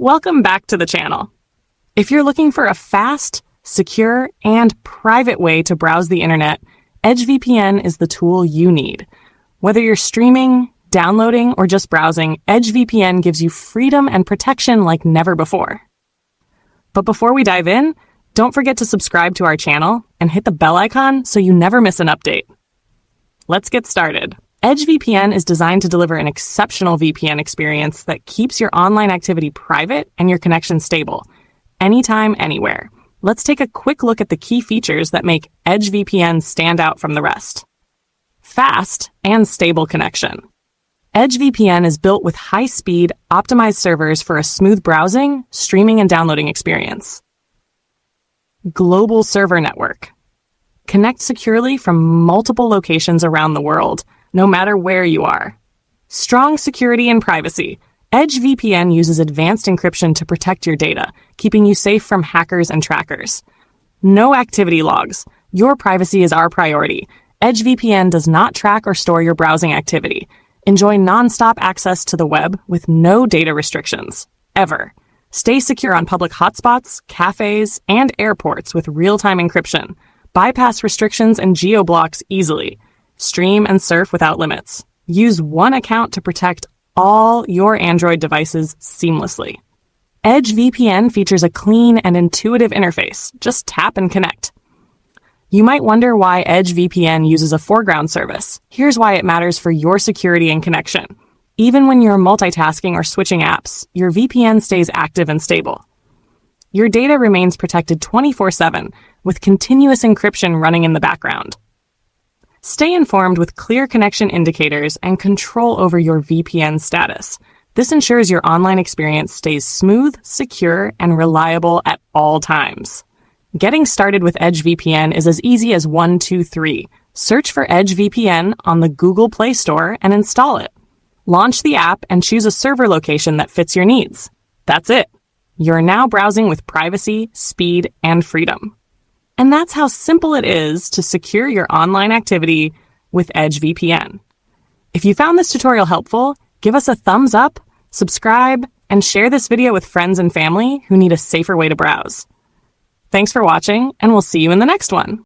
Welcome back to the channel. If you're looking for a fast, secure, and private way to browse the internet, Edge VPN is the tool you need. Whether you're streaming, downloading, or just browsing, Edge VPN gives you freedom and protection like never before. But before we dive in, don't forget to subscribe to our channel and hit the bell icon so you never miss an update. Let's get started. Edge VPN is designed to deliver an exceptional VPN experience that keeps your online activity private and your connection stable, anytime, anywhere. Let's take a quick look at the key features that make Edge VPN stand out from the rest. Fast and stable connection. Edge VPN is built with high-speed, optimized servers for a smooth browsing, streaming, and downloading experience. Global server network. Connect securely from multiple locations around the world, no matter where you are. Strong security and privacy. Edge VPN uses advanced encryption to protect your data, keeping you safe from hackers and trackers. No activity logs. Your privacy is our priority. Edge VPN does not track or store your browsing activity. Enjoy non-stop access to the web with no data restrictions, ever. Stay secure on public hotspots, cafes, and airports with real-time encryption. Bypass restrictions and geo-blocks easily. Stream and surf without limits. Use one account to protect all your Android devices seamlessly. Edge VPN features a clean and intuitive interface. Just tap and connect. You might wonder why Edge VPN uses a Foreground service. Here's why it matters for your security and connection. Even when you're multitasking or switching apps, your VPN stays active and stable. Your data remains protected 24/7 with continuous encryption running in the background. Stay informed with clear connection indicators and control over your VPN status. This ensures your online experience stays smooth, secure, and reliable at all times. Getting started with Edge VPN is as easy as 1, 2, 3. Search for Edge VPN on the Google Play Store and install it. Launch the app and choose a server location that fits your needs. That's it. You're now browsing with privacy, speed, and freedom. And that's how simple it is to secure your online activity with Edge VPN. If you found this tutorial helpful, give us a thumbs up, subscribe, and share this video with friends and family who need a safer way to browse. Thanks for watching, and we'll see you in the next one.